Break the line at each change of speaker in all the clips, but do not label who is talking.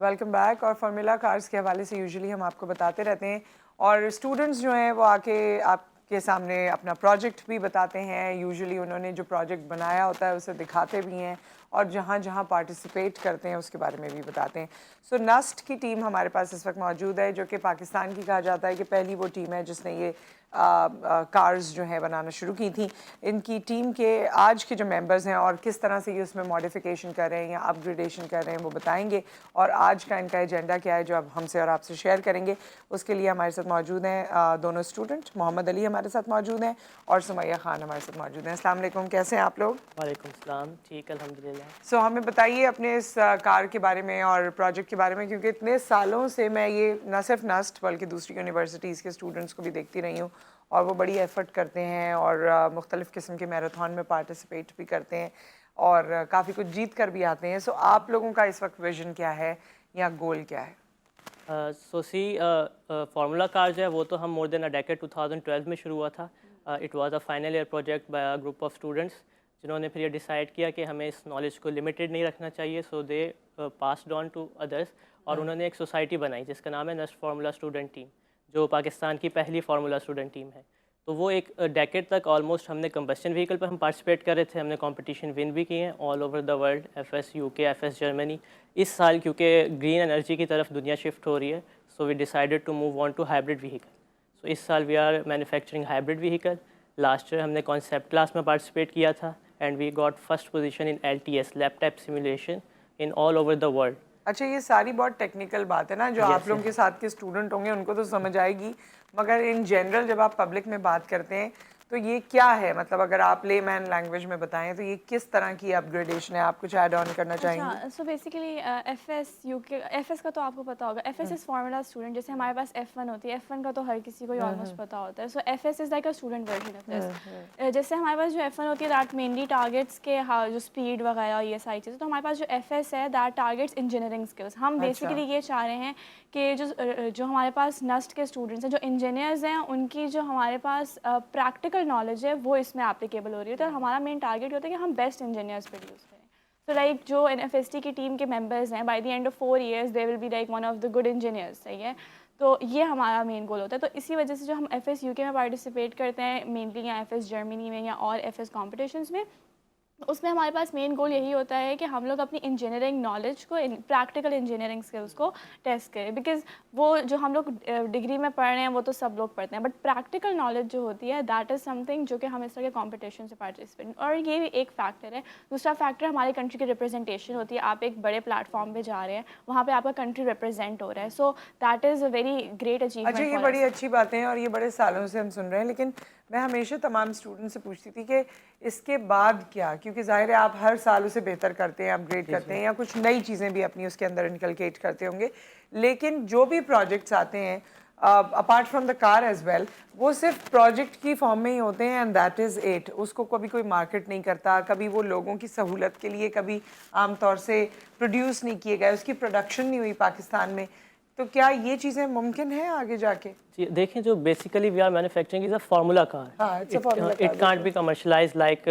Welcome back. اور formula cars کے حوالے سے یوزلی ہم آپ کو بتاتے رہتے ہیں اور اسٹوڈنٹس جو ہیں وہ آ کے آپ کے سامنے اپنا پروجیکٹ بھی بتاتے ہیں. یوزلی انہوں نے جو پروجیکٹ بنایا ہوتا ہے اسے دکھاتے بھی ہیں اور جہاں جہاں پارٹیسپیٹ کرتے ہیں اس کے بارے میں بھی بتاتے ہیں. سو نسٹ کی ٹیم ہمارے پاس اس وقت موجود ہے جو کہ پاکستان کی کہا جاتا ہے کہ پہلی وہ ٹیم ہے جس نے یہ کارز جو ہیں بنانا شروع کی تھیں. ان کی ٹیم کے آج کے جو ممبرز ہیں اور کس طرح سے یہ اس میں ماڈیفیکیشن کر رہے ہیں یا اپ گریڈیشن کر رہے ہیں وہ بتائیں گے, اور آج کا ان کا ایجنڈا کیا ہے جو اب ہم سے اور آپ سے شیئر کریں گے. اس کے لیے ہمارے ساتھ موجود ہیں دونوں اسٹوڈنٹ. محمد علی ہمارے ساتھ موجود ہیں اور سمیہ خان ہمارے ساتھ موجود ہیں. السلام علیکم, کیسے ہیں آپ لوگ؟
وعلیکم السلام. ٹھیک الحمدللہ.
سو ہمیں بتائیے اپنے اس کار کے بارے میں اور پروجیکٹ کے بارے میں, کیونکہ اتنے سالوں سے میں یہ نہ صرف نسٹ بلکہ دوسری یونیورسٹیز کے اسٹوڈنٹس کو بھی دیکھتی رہی ہوں اور وہ بڑی ایفرٹ کرتے ہیں اور مختلف قسم کے میراتھن میں پارٹیسپیٹ بھی کرتے ہیں اور کافی کچھ جیت کر بھی آتے ہیں. سو آپ لوگوں کا اس وقت ویژن کیا ہے یا گول کیا ہے؟
فارمولا کار جو ہے وہ تو ہم مور دین اے ڈیکیڈ 2012 میں شروع ہوا تھا. It was a final year project by a group of students جنہوں نے پھر یہ ڈیسائیڈ کیا کہ ہمیں اس نالج کو لمیٹیڈ نہیں رکھنا چاہیے. سو دے پاسڈ آن ٹو ادرس, اور انہوں نے ایک سوسائٹی بنائی جس کا نام ہے نسٹ فارمولا اسٹوڈنٹ ٹیم, جو پاکستان کی پہلی فارمولا اسٹوڈنٹ ٹیم ہے. تو وہ ایک ڈیکیڈ تک آلموسٹ ہم نے کمبسشن وہیکل پہ ہم پارٹیسپیٹ کر رہے تھے. ہم نے کمپٹیشن ون بھی کیے ہیں all over the world, F S U K, F S Germany. اس سال کیونکہ گرین انرجی کی طرف دنیا شفٹ ہو رہی ہے, so we decided to move on to hybrid vehicle. So اس سال we are manufacturing hybrid vehicle. Last year ہم نے کانسیپٹ کلاس میں پارٹیسپیٹ کیا تھا and we got first position in LTS laptop simulation in all over the world.
اچھا, یہ ساری بہت ٹیکنیکل بات ہے نا جو آپ لوگوں کے ساتھ کے اسٹوڈنٹ ہوں گے ان کو تو سمجھ آئے گی, مگر ان جنرل جب آپ پبلک میں بات کرتے ہیں تو یہ کیا ہے, مطلب اگر آپ لے مین لینگویج میں بتائیں تو یہ کس طرح کی اپ گریڈیشن ہے؟ آپ کچھ ایڈ آن کرنا چاہیں گے؟
اچھا, so basically F S U K, F S کا تو آپ کو پتا ہوگا. F S is formula student. جیسے ہمارے پاس F1 ہوتی ہے, F1 کا تو ہر کسی کو آلموسٹ پتا ہوتا ہے. So F S is like a student version of this. جیسے ہمارے پاس جو F1 ہوتی ہے دیٹ مینلی ٹارگیٹس کے جو اسپیڈ وغیرہ یہ ساری چیزیں. تو ہمارے پاس جو ایف ایس ہے دیٹ ٹارگیٹس انجینئرنگ اسکلس. ہم بیسیکلی یہ چاہ رہے ہیں کہ جو ہمارے پاس نسٹ کے اسٹوڈنٹس ہیں, جو انجینئرز ہیں, ان کی جو ہمارے پاس پریکٹیکل نالج ہے وہ اس میں اپلیکیبل ہو رہی ہے. تو ہمارا مین ٹارگیٹ ہوتا ہے کہ ہم بیسٹ انجینئرز پروڈیوس کریں. تو لائک جو NFST کی ٹیم کے ممبرز ہیں, by the end of 4 years they will be like one of the good engineers. صحیح ہے, تو یہ ہمارا مین گول ہوتا ہے. تو اسی وجہ سے جو ہم FS UK میں پارٹیسپیٹ کرتے ہیں مینلی, یا FS جرمنی میں یا اور FS کمپٹیشنز میں, اس میں ہمارے پاس مین گول یہی ہوتا ہے کہ ہم لوگ اپنی انجینئرنگ نالج کو, پریکٹیکل انجینئرنگ اسکلس کو ٹیسٹ کریں. بیکاز وہ جو ہم لوگ ڈگری میں پڑھ رہے ہیں وہ تو سب لوگ پڑھتے ہیں, بٹ پریکٹیکل نالج جو ہوتی ہے دیٹ از سم تھنگ جو کہ ہم اس طرح کے کمپٹیشن سے پارٹیسپیٹ. اور یہ بھی ایک فیکٹر ہے. دوسرا فیکٹر ہماری کنٹری کی ریپرزنٹیشن ہوتی ہے. آپ ایک بڑے پلیٹ فارم پہ جا رہے ہیں, وہاں پہ آپ کا کنٹری ریپرزینٹ ہو رہا ہے. So that is a very great achievement.
اچھا, یہ بڑی اچھی باتیں ہیں اور یہ بڑے سالوں سے ہم سن رہے ہیں, لیکن میں ہمیشہ تمام اسٹوڈنٹ سے پوچھتی تھی کہ اس کے بعد کیا, کیونکہ ظاہر ہے آپ ہر سال اسے بہتر کرتے ہیں, اپ گریڈ کرتے ہیں یا کچھ نئی چیزیں بھی اپنی اس کے اندر انکلکیٹ کرتے ہوں گے, لیکن جو بھی پروجیکٹس آتے ہیں apart from the car as well, وہ صرف پروجیکٹ کی فارم میں ہی ہوتے ہیں اینڈ دیٹ از اٹ. اس کو کبھی کوئی مارکیٹ نہیں کرتا, کبھی وہ لوگوں کی سہولت کے لیے کبھی عام طور سے پروڈیوس نہیں کیے گئے, اس کی پروڈکشن نہیں ہوئی پاکستان میں. تو کیا یہ چیزیں ممکن ہیں آگے جا کے؟
دیکھیں, جو basically we are manufacturing is a formula car. It can't be commercialise like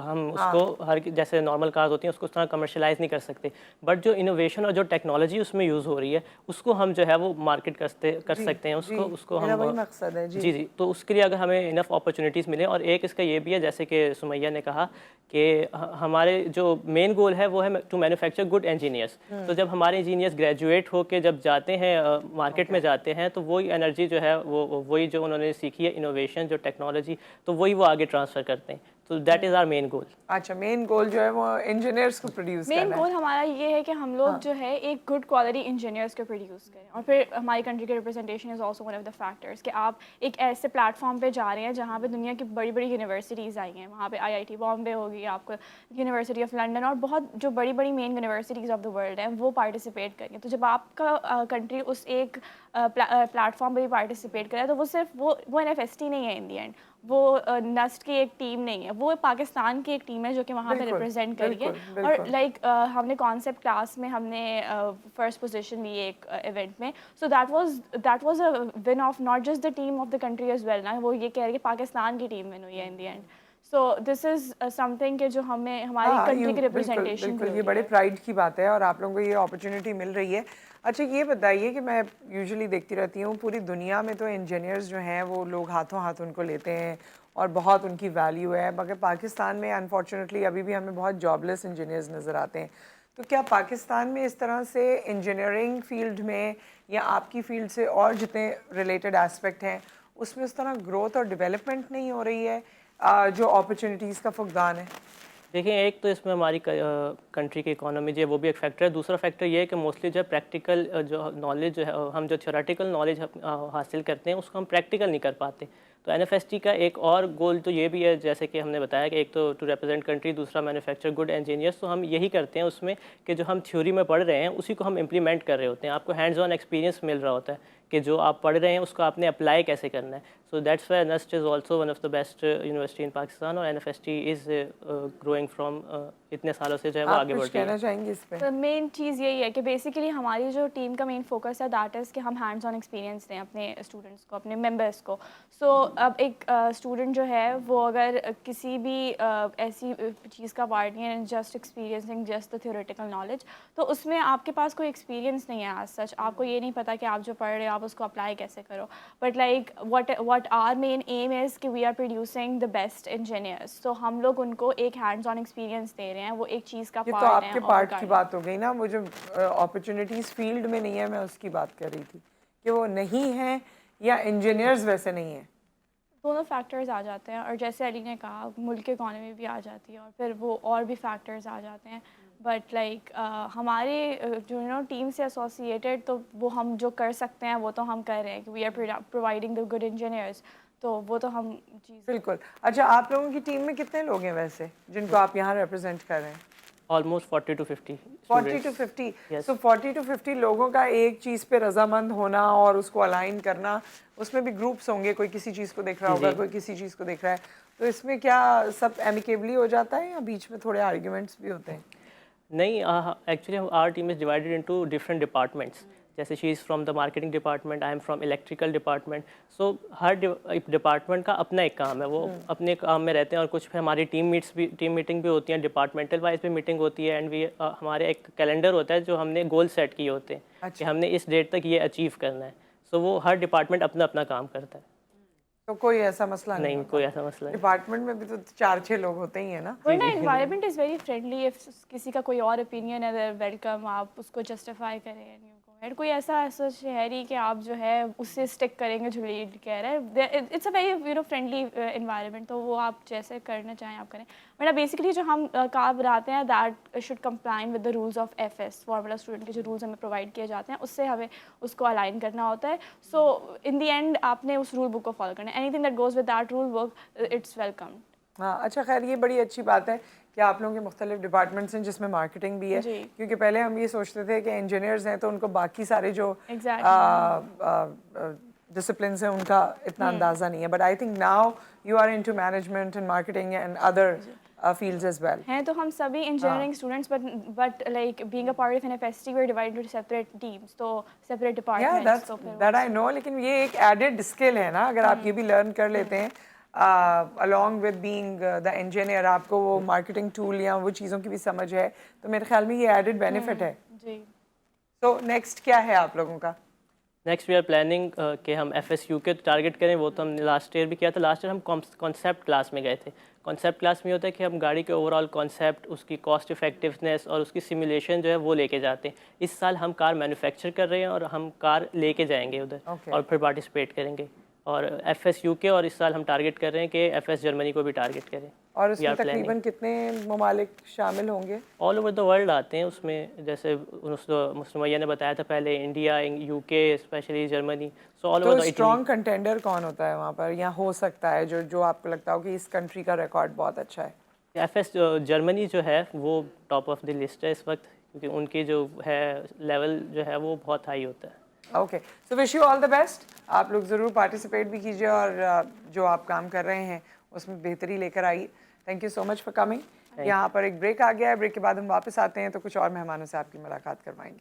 ہم اس کو ہر جیسے نارمل کارز ہوتی ہیں اس کو اس طرح کمرشلائز نہیں کر سکتے. بٹ جو انوویشن اور جو ٹیکنالوجی اس میں یوز ہو رہی ہے اس کو ہم جو ہے وہ مارکیٹ کر سکتے ہیں. اس کو ہم
وہی مقصد ہے.
جی, تو اس کے لیے اگر ہمیں انف اپرچونیٹیز ملیں. اور ایک اس کا یہ بھی ہے جیسے کہ سمیہ نے کہا کہ ہمارے جو مین گول ہے وہ ہے ٹو مینوفیکچر گڈ انجینئرس. تو جب ہمارے انجینئرس گریجویٹ ہو کے جب جاتے ہیں مارکیٹ میں جاتے ہیں تو وہی انرجی جو ہے وہی جو انہوں نے سیکھی ہے انوویشن, جو ٹیکنالوجی, تو وہی وہ آگے ٹرانسفر کرتے ہیں. تو دیٹ از آر مین گول.
اچھا, مین گول جو ہے وہ انجینئرس کو پروڈیوس کرنا ہے.
مین گول ہمارا یہ ہے کہ ہم لوگ جو ہے ایک گڈ کوالٹی انجینئرس کو پروڈیوس کریں. اور پھر ہماری کنٹری کے representation is also one of the factors کہ آپ ایک ایسے پلیٹ فارم پہ جا رہے ہیں جہاں پہ دنیا کی بڑی بڑی یونیورسٹیز آئی ہیں. وہاں پہ IIT بامبے ہوگی, آپ کو یونیورسٹی آف لنڈن, اور بہت جو بڑی بڑی مین یونیورسٹیز آف دا ورلڈ ہیں وہ پارٹیسپیٹ کریں گے. تو جب آپ کا کنٹری اس ایک پلیٹ فارم پہ بھی پارٹیسپیٹ کرے تو وہ صرف وہ NFST نہیں ہے ان دی اینڈ, وہ نسٹ کی ایک ٹیم نہیں ہے, وہ پاکستان کی ایک ٹیم ہے جو کہ وہاں پہ ریپرزینٹ کری ہے. اور لائک ہم نے کانسیپٹ کلاس میں ہم نے فرسٹ پوزیشن لی ایک ایونٹ میں. So that was a one of not just the team of the country as well. نا وہ یہ کہہ رہے کہ پاکستان کی ٹیم ون ہوئی ہے ان the end. So this is some thing کہ جو ہمیں ہماری کنٹری کی ریپرزنٹیشن
بالکل یہ بڑے پرائڈ کی بات ہے اور آپ لوگوں کو یہ اپرچونیٹی مل رہی ہے. اچھا یہ بتائیے کہ میں یوزلی دیکھتی رہتی ہوں پوری دنیا میں تو انجینئرز جو ہیں وہ لوگ ہاتھوں ہاتھ ان کو لیتے ہیں اور بہت ان کی ویلیو ہے, مگر پاکستان میں انفارچونیٹلی ابھی بھی ہمیں بہت جاب لیس انجینئرز نظر آتے ہیں. تو کیا پاکستان میں اس طرح سے انجینئرنگ فیلڈ میں یا آپ کی فیلڈ سے اور جتنے ریلیٹڈ اسپیکٹ ہیں اس میں اس طرح گروتھ اور ڈیولپمنٹ نہیں ہو رہی ہے جو اپرچونیٹیز کا فقدان ہے؟
دیکھیں ایک تو اس میں ہماری کنٹری کی اکانومی جو ہے وہ بھی ایک فیکٹر ہے. دوسرا فیکٹر یہ ہے کہ موسٹلی جو ہے پریکٹیکل جو نالج جو ہے ہم جو تھیوریٹیکل نالج حاصل کرتے ہیں اس کو ہم پریکٹیکل نہیں کر پاتے. تو این ایف ایس ٹی کا ایک اور گول تو یہ بھی ہے جیسے کہ ہم نے بتایا کہ ایک تو ٹو ریپرزینٹ کنٹری, دوسرا مینوفیکچر گڈ انجینئرس. تو ہم یہی کرتے ہیں اس میں کہ جو ہم تھیوری میں پڑھ رہے ہیں اسی کو ہم امپلیمنٹ کر رہے ہوتے ہیں. آپ کو ہینڈز آن ایکسپیرینس مل رہا ہوتا ہے کہ جو آپ پڑھ رہے ہیں اس کو آپ نے اپلائی کیسے کرنا ہے. So that's why NUST is also one of the best university in Pakistan, اور NFST از گروئنگ فرام اتنے سالوں سے جو ہے وہ آگے بڑھ رہی ہے.
کہنا چاہیں گے اس پہ؟
مین چیز یہی ہے کہ بیسیکلی ہماری جو ٹیم کا مین فوکس ہے دیٹ از کہ ہم ہینڈز آن ایکسپیرینس دیں اپنے اسٹوڈنٹس کو, اپنے ممبرس کو. سو اب ایک اسٹوڈنٹ جو ہے وہ اگر کسی بھی ایسی چیز کا پارٹ نہیں ہے just experiencing just the theoretical knowledge, تو اس میں آپ کے پاس کوئی ایکسپیرینس نہیں ہے ایز سچ. آپ کو یہ نہیں پتا کہ آپ جو پڑھ رہے ہو آپ اس کو اپلائی کیسے کرو. But like what are main aim is کہ we are producing the best engineers. تو ہم لوگ ان کو ایک ہینڈز آن ایکسپیرینس دے رہے ہیں, وہ ایک چیز کا
یہ
پارٹ
تو
ہے.
آپ کے پارٹ کی بات ہو گئی نا, وہ جو اپرچونیٹیز فیلڈ میں نہیں ہے میں اس کی بات کر رہی تھی کہ وہ نہیں ہیں یا انجینئرز ویسے نہیں ہیں.
دونوں فیکٹرز آ جاتے ہیں, اور جیسے علی نے کہا ملک کی اکانومی بھی آ جاتی ہے اور پھر وہ اور بھی فیکٹرز آ جاتے ہیں. بٹ لائک ہمارے جو ٹیم سے ایسوسیٹیڈ تو وہ ہم جو کر سکتے ہیں وہ تو ہم کر رہے ہیں کہ we are providing the good engineers, تو وہ تو ہم چیز.
بالکل. اچھا آپ لوگوں کی ٹیم میں کتنے لوگ ہیں ویسے جن کو آپ یہاں ریپرزینٹ کر رہے ہیں؟
Almost 40 to 50
40 to 50. So 40 to 50 لوگوں کا ایک چیز پہ رضامند ہونا اور اس کو الائن کرنا, اس میں بھی گروپس ہوں گے, کوئی کسی چیز کو دیکھ رہا ہوگا, کوئی کسی چیز کو دیکھ رہا ہے, تو اس میں کیا سب ایمیکیبلی ہو جاتا ہے یا بیچ میں تھوڑے آرگیومنٹس بھی ہوتے ہیں؟
نہیں, actually our team is divided into different departments. جیسے she is from the marketing department, I am from electrical department. So ہر ڈپارٹمنٹ کا اپنا ایک کام ہے, وہ اپنے کام میں رہتے ہیں. اور کچھ پھر ہماری ٹیم میٹنگ بھی ہوتی ہیں, ڈپارٹمنٹل وائز بھی میٹنگ ہوتی ہے. اینڈ ہمارے ایک کیلنڈر ہوتا ہے جو ہم نے گول سیٹ کیے ہوتے ہیں کہ ہم نے اس ڈیٹ تک یہ اچیو کرنا ہے. سو وہ ہر ڈپارٹمنٹ اپنا اپنا کام کرتا ہے.
تو کوئی ایسا مسئلہ
نہیں, کوئی ایسا مسئلہ نہیں.
ڈپارٹمنٹ میں بھی تو 4-6 لوگ ہوتے ہی ہیں نا.
ورنہ انوائرمنٹ از ویری فرینڈلی. کسی کا کوئی اور اوپینین ہے ویلکم, آپ اس کو جسٹیفائی کریں. کوئی ایسا سوچ ہے نہیں کہ آپ جو ہے اس سے اسٹک کریں گے جو لیڈ کہہ رہا ہے. It's a very friendly environment, تو وہ آپ جیسے کرنا چاہیں آپ کریں. ورنہ بیسکلی جو ہم کام بناتے ہیں that should comply with the rules of FS, formula student کے جو رولز ہمیں پرووائڈ کیے جاتے ہیں اس سے ہمیں اس کو الائن کرنا ہوتا ہے. سو ان دی اینڈ آپ نے اس رول بک کو فالو کرنا ہے. Anything that goes with that rule book it's welcome.
ہاں اچھا خیر یہ بڑی اچھی بات ہے کہ آپ لوگوں کے مختلف ڈپارٹمنٹس ہیں جس میں مارکیٹنگ بھی ہے, کیونکہ پہلے ہم یہ سوچتے تھے کہ انجینئرز ہیں تو ان کو باقی سارے جو ڈسپلنس ہیں ان کا اتنا اندازہ نہیں ہے. But I think now you are into management and marketing and other fields as well.
ہیں تو ہم سبھی engineering students, but like being a part of an FST we are divided into separate teams, تو separate departments. تو پھر
that I know, لیکن یہ ایک ایڈڈ اسکل ہے نا, اگر آپ یہ بھی لرن کر لیتے ہیں along with being the engineer, آپ کو وہ مارکیٹنگ ٹول یا وہ چیزوں کی بھی سمجھ ہے, تو میرے خیال میں یہ ایڈڈ بینیفٹ ہے.
جی.
تو نیکسٹ کیا ہے آپ لوگوں کا؟
نیکسٹ وی آر پلاننگ کہ ہم FSU کے ٹارگیٹ کریں. وہ تو ہم نے لاسٹ ایئر بھی کیا تھا. لاسٹ ایئر ہم کانسیپٹ کلاس میں گئے تھے. کانسیپٹ کلاس میں یہ ہوتا ہے کہ ہم گاڑی کے اوور آل کانسیپٹ, اس کی کاسٹ افیکٹونیس اور اس کی سیمولیشن جو ہے وہ لے کے جاتے ہیں. اس سال ہم کار مینوفیکچر کر رہے ہیں اور ہم کار لے کے جائیں گے ادھر اور پھر پارٹیسپیٹ کریں گے. اور FSU کے, اور اس سال ہم ٹارگیٹ کر رہے ہیں کہ FS جرمنی کو بھی ٹارگیٹ کریں.
اور اس میں تقریباً کتنے ممالک شامل ہوں گے؟
آل اوور دا ورلڈ آتے ہیں اس میں. جیسے مسلمیہ نے بتایا تھا پہلے, India, UK, especially Germany. So all over the.
Strong contender کون ہوتا ہے وہاں پر, یا ہو سکتا ہے جو آپ کو لگتا ہو کہ اس کنٹری کا ریکارڈ بہت اچھا ہے؟
FS جرمنی جو ہے وہ ٹاپ آف دی لسٹ ہے اس وقت, کیونکہ ان کی جو ہے لیول جو ہے وہ بہت ہائی ہوتا ہے.
Okay, so wish you all the best. آپ لوگ ضرور پارٹیسپیٹ بھی کیجیے اور جو آپ کام کر رہے ہیں اس میں بہتری لے کر آئیے. Thank you so much for coming. یہاں پر ایک بریک آ گیا ہے, بریک کے بعد ہم واپس آتے ہیں تو کچھ اور مہمانوں سے آپ کی ملاقات کروائیں گے.